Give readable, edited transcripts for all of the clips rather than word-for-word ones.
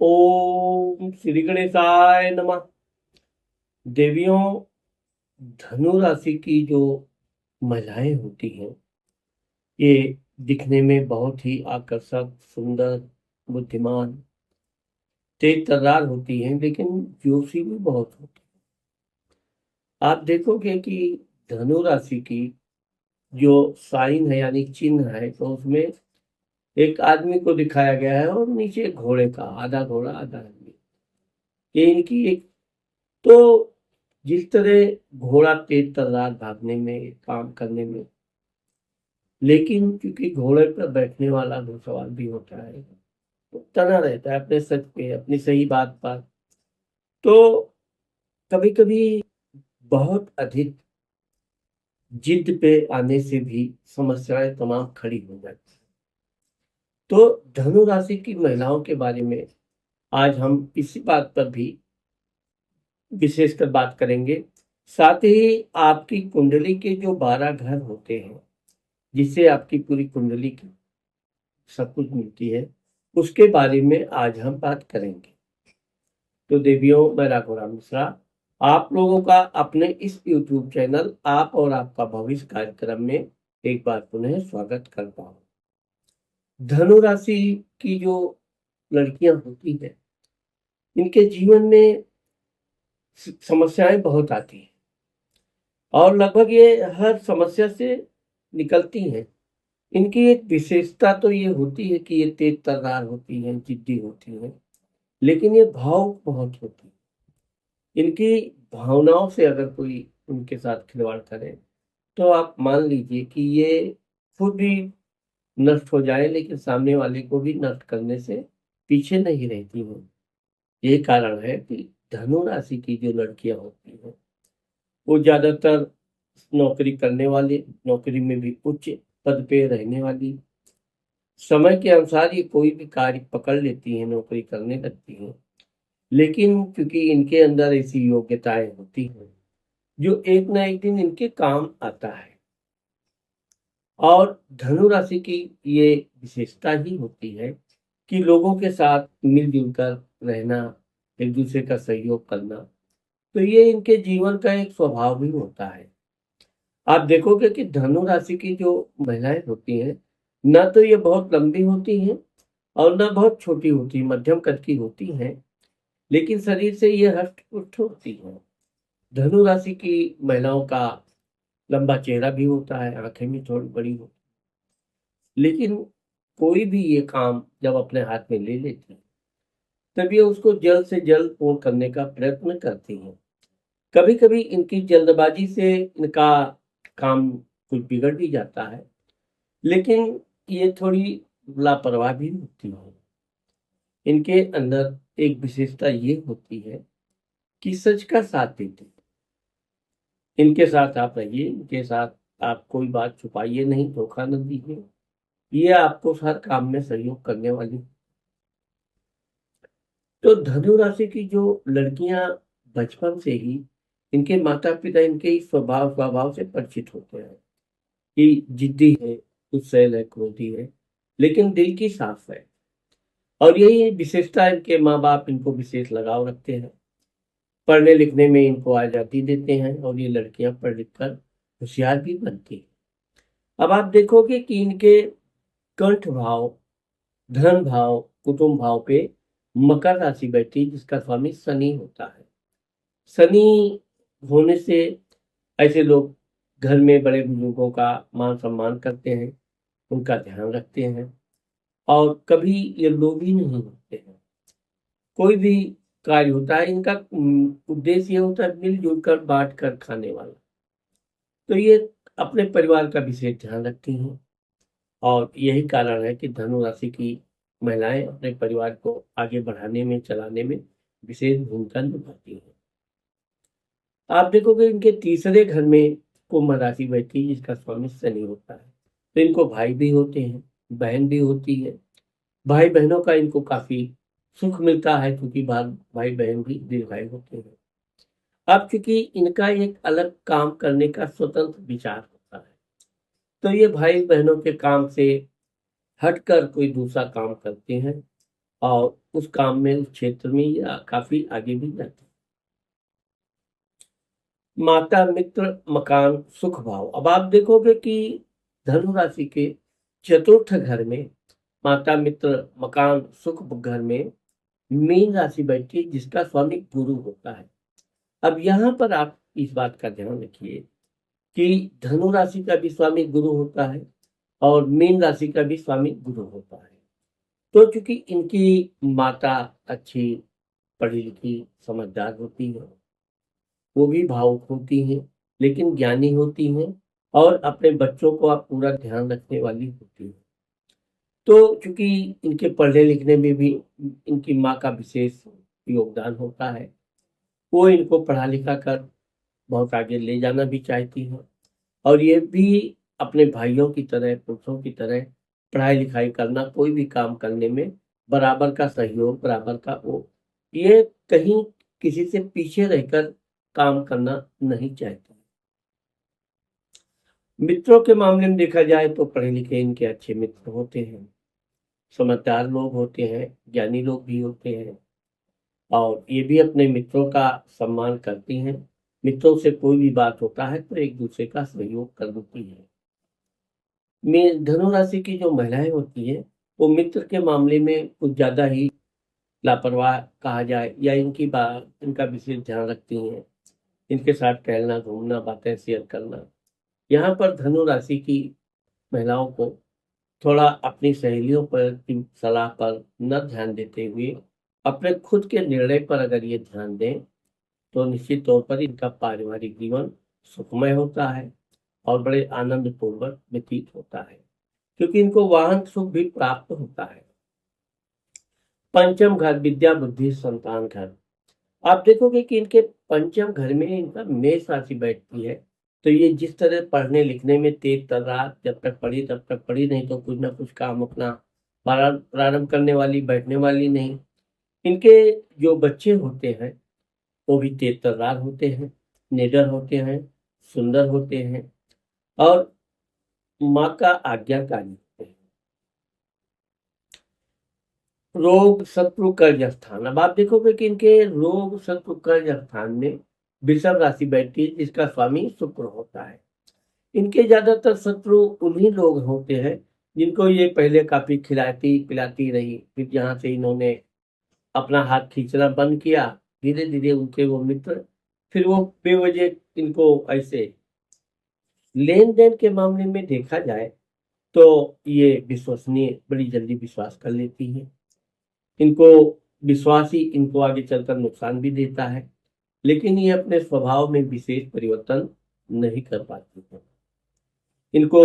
ओम श्री गणेशाय नमः। देवियों, धनु राशि की जो महिलाएं होती हैं, ये दिखने में बहुत ही आकर्षक, सुंदर, बुद्धिमान, तेज तर्रार होती हैं, लेकिन जोशी भी बहुत होती है। आप देखोगे कि धनु राशि की जो साइन है यानी चिन्ह है, तो उसमें एक आदमी को दिखाया गया है और नीचे घोड़े का, आधा घोड़ा आधा आदमी। ये इनकी एक, तो जिस तरह घोड़ा तेज तर्रार भागने में, काम करने में, लेकिन क्योंकि घोड़े पर बैठने वाला घुड़सवार भी होता है, तो तना रहता है अपने सच पे, अपनी सही बात पर। तो कभी कभी बहुत अधिक जिद पे आने से भी समस्याएं तमाम खड़ी हो जाती हैं। तो धनु राशि की महिलाओं के बारे में आज हम इसी बात पर भी विशेषकर बात करेंगे। साथ ही आपकी कुंडली के जो 12 घर होते हैं, जिससे आपकी पूरी कुंडली की सब कुछ मिलती है, उसके बारे में आज हम बात करेंगे। तो देवियों, मैं राघवराम मिश्रा आप लोगों का अपने इस YouTube चैनल आप और आपका भविष्य कार्यक्रम में एक बार पुनः स्वागत करता हूँ। धनु राशि की जो लड़कियां होती हैं, इनके जीवन में समस्याएं बहुत आती हैं और लगभग ये हर समस्या से निकलती हैं। इनकी एक विशेषता तो ये होती है कि ये तेज तर्रार होती हैं, जिद्दी होती हैं, लेकिन ये भाव बहुत होती है। इनकी भावनाओं से अगर कोई उनके साथ खिलवाड़ करे, तो आप मान लीजिए कि ये खुद भी नष्ट हो जाए, लेकिन सामने वाले को भी नष्ट करने से पीछे नहीं रहती हैं। यही कारण है कि धनु राशि की जो लड़कियां होती हैं, वो ज्यादातर नौकरी करने वाली, नौकरी में भी उच्च पद पे रहने वाली, समय के अनुसार ये कोई भी कार्य पकड़ लेती हैं, नौकरी करने लगती हैं। लेकिन क्योंकि इनके अंदर ऐसी योग्यताएं होती हैं जो एक ना एक दिन इनके काम आता है, और धनु राशि की ये विशेषता ही होती है कि लोगों के साथ मिलजुल कर रहना, एक दूसरे का सहयोग करना। तो ये इनके जीवन का एक स्वभाव भी होता है। आप देखोगे कि धनु राशि की जो महिलाएं होती हैं, ना तो ये बहुत लंबी होती हैं और ना बहुत छोटी होती, मध्यम कद की होती हैं, लेकिन शरीर से ये हष्ट पुष्ट होती हैं। धनु राशि की महिलाओं का लंबा चेहरा भी होता है, आंखें भी थोड़ी बड़ी होती, लेकिन कोई भी ये काम जब अपने हाथ में ले लेती है, तब ये उसको जल्द से जल्द पूर्ण करने का प्रयत्न करती हैं। कभी कभी इनकी जल्दबाजी से इनका काम कुछ बिगड़ भी जाता है, लेकिन ये थोड़ी लापरवाह भी होती है। इनके अंदर एक विशेषता ये होती है कि सच का साथ देते हैं। इनके साथ आप रहिए, इनके साथ आप कोई बात छुपाइए नहीं, धोखा न दीजिए। ये आपको हर काम में सहयोग करने वाली। तो धनु राशि की जो लड़कियां बचपन से ही, इनके माता पिता इनके इस स्वभाव स्वभाव से परिचित होते हैं कि जिद्दी है, गुस्सैल है, क्रोधी है, लेकिन दिल की साफ है। और यही विशेषता इनके माँ बाप इनको विशेष लगाव रखते हैं। पढ़ने लिखने में इनको आजादी देते हैं और ये लड़कियां पढ़ लिख कर होशियार भी बनती हैं। अब आप देखोगे कि इनके कंठ भाव, धन भाव, कुटुंब भाव पे मकर राशि बैठी, जिसका स्वामी शनि होता है। शनि होने से ऐसे लोग घर में बड़े बुजुर्गों का मान सम्मान करते हैं, उनका ध्यान रखते हैं, और कभी ये लोभी नहीं होते हैं। कोई भी कार्य होता है, इनका उद्देश्य ये होता है मिलजुल कर बांट कर खाने वाला। तो ये अपने परिवार का विशेष ध्यान रखती हैं, और यही कारण है कि धनु राशि की महिलाएं अपने परिवार को आगे बढ़ाने में, चलाने में विशेष भूमिका निभाती हैं। आप देखोगे इनके तीसरे घर में कुंभ राशि बैठी, जिसका स्वामी शनि होता है। तो इनको भाई भी होते हैं, बहन भी होती है। भाई बहनों का इनको काफी सुख मिलता है, क्योंकि भाई बहन भी दीर्घायु होते हैं। अब चूंकि इनका एक अलग काम करने का स्वतंत्र विचार होता है, तो ये भाई बहनों के काम से हटकर कोई दूसरा काम करते हैं और उस काम में, उस क्षेत्र में या काफी आगे भी जाते हैं। माता मित्र मकान सुख भाव। अब आप देखोगे कि धनु राशि के चतुर्थ घर में माता मित्र मकान सुख घर में मीन राशि बैठती है, जिसका स्वामी गुरु होता है। अब यहाँ पर आप इस बात का ध्यान रखिए कि धनु राशि का भी स्वामी गुरु होता है और मीन राशि का भी स्वामी गुरु होता है। तो चूंकि इनकी माता अच्छी पढ़ी लिखी समझदार होती है, वो भी भावुक होती हैं, लेकिन ज्ञानी होती हैं और अपने बच्चों को आप पूरा ध्यान रखने वाली होती हैं। तो चूंकि इनके पढ़ने लिखने में भी इनकी माँ का विशेष योगदान होता है, वो इनको पढ़ा लिखा कर बहुत आगे ले जाना भी चाहती हैं और ये भी अपने भाइयों की तरह, पुरुषों की तरह पढ़ाई लिखाई करना, कोई भी काम करने में बराबर का सहयोग, बराबर का वो, ये कहीं किसी से पीछे रहकर काम करना नहीं चाहते। मित्रों के मामले में देखा जाए तो पढ़े लिखे इनके अच्छे मित्र होते हैं, समझदार लोग होते हैं, ज्ञानी लोग भी होते हैं और ये भी अपने मित्रों का सम्मान करती हैं। मित्रों से कोई भी बात होता है तो एक दूसरे का सहयोग कर देती है। धनु राशि की जो महिलाएं होती है वो मित्र के मामले में कुछ ज्यादा ही लापरवाह कहा जाए या इनका विशेष ध्यान रखती हैं। इनके साथ टहलना, घूमना, बातें शेयर करना। यहाँ पर धनु राशि की महिलाओं को थोड़ा अपनी सहेलियों पर की सलाह पर न ध्यान देते हुए अपने खुद के निर्णय पर अगर ये ध्यान दें तो निश्चित तौर पर इनका पारिवारिक जीवन सुखमय होता है और बड़े आनंद पूर्वक व्यतीत होता है, क्योंकि इनको वाहन सुख भी प्राप्त होता है। पंचम घर विद्या बुद्धि संतान घर। आप देखोगे कि इनके पंचम घर में इनका मेष राशि बैठती है, तो ये जिस तरह पढ़ने लिखने में तेज तर्रार, जब तक पढ़ी तब तक पढ़ी, नहीं तो कुछ ना कुछ काम अपना प्रारंभ करने वाली, बैठने वाली नहीं। इनके जो बच्चे होते हैं वो भी तेज तर्रार होते हैं, निडर होते हैं, सुंदर होते हैं और माँ का आज्ञाकारी होते हैं। रोग शत्रु कर्ज स्थान। अब आप देखोगे कि इनके रोग शत्रु कर्ज स्थान में वृषभ राशि बैठती है, जिसका स्वामी शुक्र होता है। इनके ज्यादातर शत्रु उन्हीं लोग होते हैं जिनको ये पहले काफी खिलाती पिलाती रही, फिर जहां से इन्होंने अपना हाथ खींचना बंद किया, धीरे धीरे उनके वो मित्र फिर वो बेवजह इनको ऐसे। लेन देन के मामले में देखा जाए तो ये विश्वसनीय, बड़ी जल्दी विश्वास कर लेती हैं। इनको विश्वास ही इनको आगे चलकर नुकसान भी देता है, लेकिन ये अपने स्वभाव में विशेष परिवर्तन नहीं कर पाती है। इनको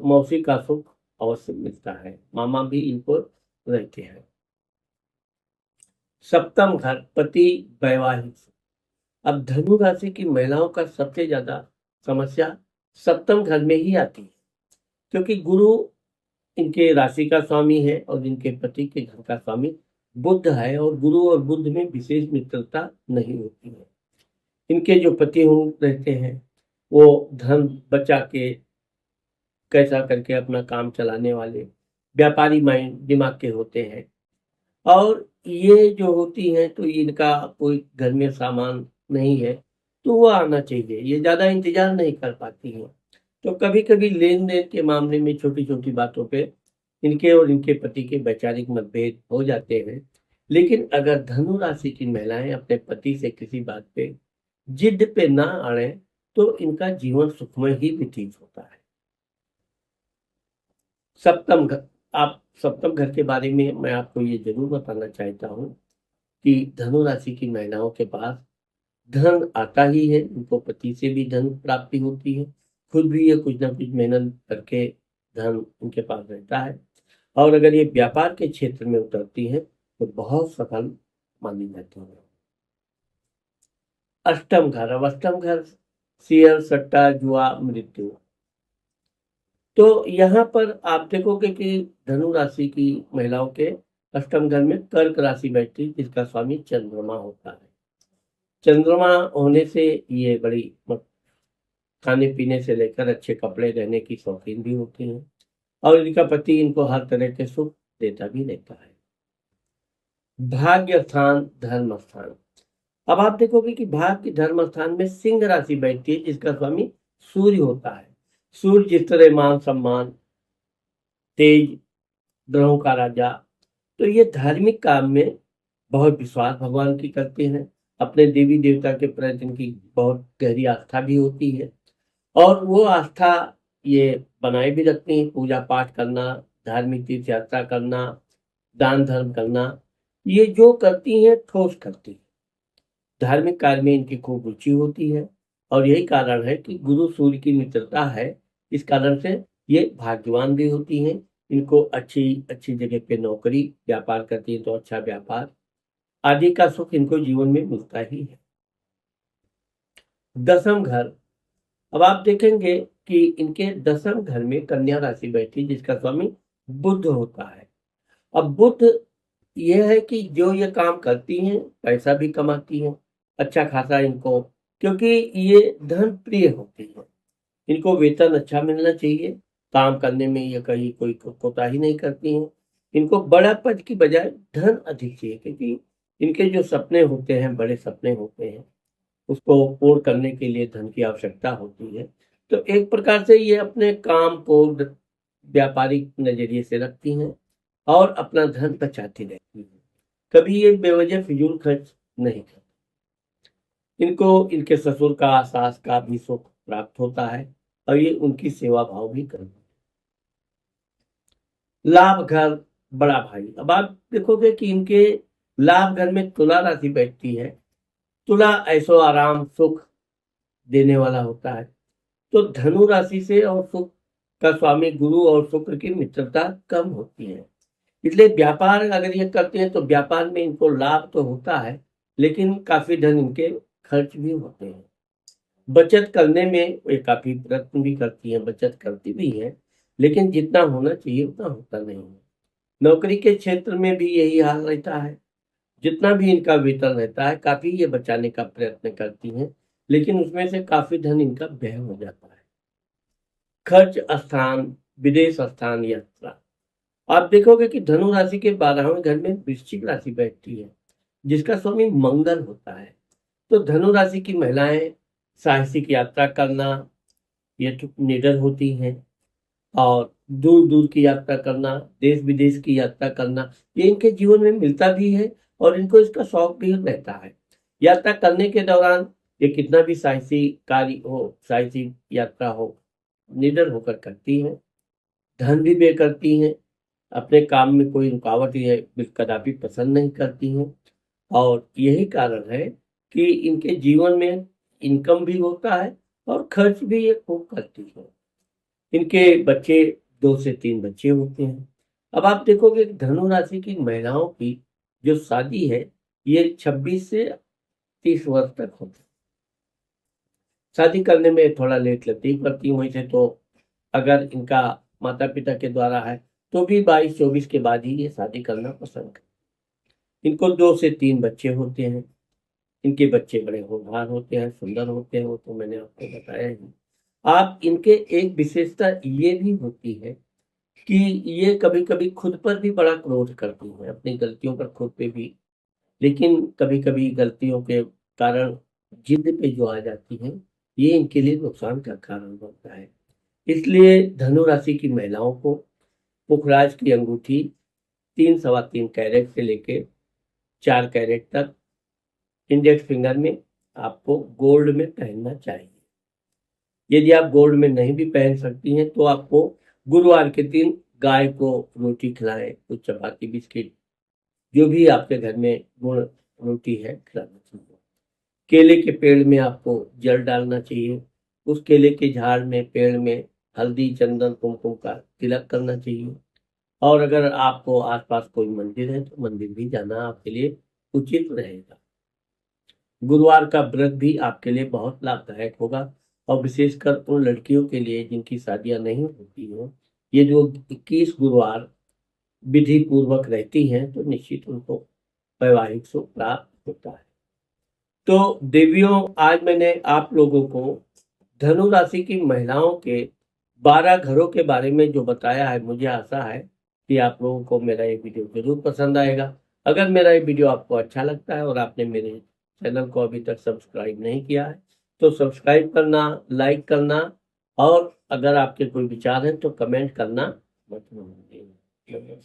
मौसी का सुख अवश्य मिलता है, मामा भी इनको रहते हैं। सप्तम घर पति वैवाहिक। अब धनु राशि की महिलाओं का सबसे ज्यादा समस्या सप्तम घर में ही आती है, क्योंकि गुरु इनके राशि का स्वामी है और इनके पति के घर का स्वामी बुध है और गुरु और बुध में विशेष मित्रता नहीं होती है। इनके जो पति रहते हैं वो धन बचा के कैसा करके अपना काम चलाने वाले व्यापारी माइंड दिमाग के होते हैं और ये जो होती हैं तो इनका कोई घर में सामान नहीं है तो वो आना चाहिए, ये ज्यादा इंतजार नहीं कर पाती हैं। तो कभी कभी लेन देन के मामले में छोटी छोटी बातों पे इनके और इनके पति के वैचारिक मतभेद हो जाते हैं, लेकिन अगर धनु राशि की महिलाएं अपने पति से किसी बात पे जिद पे ना अड़े तो इनका जीवन सुखमय ही व्यतीत होता है। सप्तम घर। आप सप्तम घर के बारे में मैं आपको ये जरूर बताना चाहता हूँ कि धनु राशि की महिलाओं के पास धन आता ही है, उनको पति से भी धन प्राप्ति होती है, खुद भी ये कुछ ना कुछ मेहनत करके धन उनके पास रहता है और अगर ये व्यापार के क्षेत्र में उतरती है तो बहुत सफल मानी जाती है। अष्टम घर। अब अष्टम घर शेयर सट्टा जुआ मृत्यु। तो यहाँ पर आप देखोगे कि धनु राशि की महिलाओं के अष्टम घर में कर्क राशि बैठती है, जिसका स्वामी चंद्रमा होता है। चंद्रमा होने से ये बड़ी खाने पीने से लेकर अच्छे कपड़े रहने की शौकीन भी होती हैं और इनका पति इनको हर तरह के सुख देता भी रहता है। भाग्य स्थान, धर्म स्थान। अब आप देखोगे कि भाग्य धर्म स्थान में सिंह राशि बैठती है, जिसका स्वामी सूर्य होता है। सूर्य जिस तरह मान सम्मान, तेज, ग्रहों का राजा, तो ये धार्मिक काम में बहुत विश्वास भगवान की करते हैं। अपने देवी देवता के प्रति इनकी बहुत गहरी आस्था भी होती है, और वो आस्था ये बनाए भी रखती हैं। पूजा पाठ करना, धार्मिक तीर्थ यात्रा करना, दान धर्म करना, ये जो करती हैं ठोस करती हैं। धार्मिक कार्य में इनकी खूब रुचि होती है, और यही कारण है कि गुरु सूर्य की मित्रता है। इस कारण से ये भाग्यवान भी होती हैं। इनको अच्छी अच्छी जगह पे नौकरी, व्यापार करती हैं तो अच्छा व्यापार आदि का सुख इनको जीवन में मिलता ही है। दसम घर। अब आप देखेंगे कि इनके दसम घर में कन्या राशि बैठी, जिसका स्वामी बुध होता है। अब बुध यह है कि जो ये काम करती हैं पैसा भी कमाती हैं अच्छा खासा इनको, क्योंकि ये धन प्रिय होती हैं। इनको वेतन अच्छा मिलना चाहिए, काम करने में ये कहीं कोई कोताही नहीं करती हैं। इनको बड़ा पद की बजाय धन अधिक चाहिए, क्योंकि इनके जो सपने होते हैं, बड़े सपने होते हैं, उसको पूर्ण करने के लिए धन की आवश्यकता होती है। तो एक प्रकार से ये अपने काम को व्यापारिक नजरिए से रखती हैं और अपना धन बचाती रहती हैं। कभी ये बेवजह फिजूल खर्च नहीं करती। इनको इनके ससुर का, सास का भी सुख प्राप्त होता है, और ये उनकी सेवा भाव भी करते हैं। लाभ घर, बड़ा भाई। अब आप देखोगे कि इनके लाभ घर में तुला राशि बैठती है। तुला ऐशो आराम सुख देने वाला होता है। तो धनु राशि से और सुख का स्वामी गुरु और शुक्र की मित्रता कम होती है, इसलिए व्यापार अगर ये करते हैं तो व्यापार में इनको लाभ तो होता है, लेकिन काफी धन इनके खर्च भी होते हैं। बचत करने में ये काफी प्रयत्न भी करती हैं, बचत करती भी हैं, लेकिन जितना होना चाहिए उतना होता नहीं है। नौकरी के क्षेत्र में भी यही हाल रहता है। जितना भी इनका वेतन रहता है, काफी ये बचाने का प्रयत्न करती हैं, लेकिन उसमें से काफी धन इनका व्यय हो जाता है। खर्च स्थान, विदेश स्थान, यात्रा। आप देखोगे कि धनु राशि के 12वें घर में वृश्चिक राशि बैठती है, जिसका स्वामी मंगल होता है। तो धनु राशि की महिलाएं साहसिक यात्रा करना, ये तो निडर होती हैं, और दूर दूर की यात्रा करना, देश विदेश की यात्रा करना, ये इनके जीवन में मिलता भी है, और इनको इसका शौक भी रहता है। यात्रा करने के दौरान ये कितना भी साहसी कार्य हो, साहसी यात्रा हो, निडर होकर करती हैं। धन भी व्यय करती हैं। अपने काम में कोई रुकावट ये कदापि पसंद नहीं करती हैं, और यही कारण है कि इनके जीवन में इनकम भी होता है और खर्च भी ये खूब करती है। इनके बच्चे 2 से 3 बच्चे होते हैं। अब आप देखोगे कि धनु राशि की महिलाओं की जो शादी है, ये 26 से 30 वर्ष तक होती है। शादी करने में थोड़ा लेट लगती करती हूँ, वैसे तो अगर इनका माता पिता के द्वारा है तो भी 22-24 के बाद ही ये शादी करना पसंद करते। इनको 2 से 3 बच्चे होते हैं। इनके बच्चे बड़े होनहार होते हैं, सुंदर होते हैं, वो तो मैंने आपको बताया ही। आप इनके एक विशेषता ये भी होती है कि ये कभी-कभी खुद पर भी बड़ा क्रोध करती हैं, अपनी गलतियों पर खुद पे भी। लेकिन कभी-कभी गलतियों के कारण जिद पे जो आ जाती हैं, ये इनके लिए नुकसान का कारण बनता है। इसलिए धनु राशि की महिलाओं को पुखराज की अंगूठी 3 सवा 3 कैरेट से लेके 4 कैरेट तक इंडेक्स फिंगर में आपको गोल्ड में पहनना चाहिए। यदि आप गोल्ड में नहीं भी पहन सकती हैं तो आपको गुरुवार के दिन गाय को रोटी खिलाएं, कुछ चपाती बिस्किट जो भी आपके घर में गुड़ रोटी है खिलाना चाहिए। केले के पेड़ में आपको जल डालना चाहिए। उस केले के झाड़ में, पेड़ में हल्दी, चंदन, कुमकुम का तिलक करना चाहिए। और अगर आपको आसपास कोई मंदिर है तो मंदिर भी जाना आपके लिए उचित रहेगा। गुरुवार का व्रत भी आपके लिए बहुत लाभदायक होगा, और विशेषकर उन लड़कियों के लिए जिनकी शादियां नहीं होती हैं, ये जो 21 गुरुवार विधि पूर्वक रहती हैं तो निश्चित उनको वैवाहिक सुख प्राप्त होता है। तो देवियों, आज मैंने आप लोगों को धनु राशि की महिलाओं के 12 घरों के बारे में जो बताया है, मुझे आशा है कि आप लोगों को मेरा ये वीडियो जरूर पसंद आएगा। अगर मेरा ये वीडियो आपको अच्छा लगता है और आपने मेरे चैनल को अभी तक सब्सक्राइब नहीं किया है तो सब्सक्राइब करना, लाइक करना और अगर आपके कोई विचार हैं तो कमेंट करना मत भूलिए।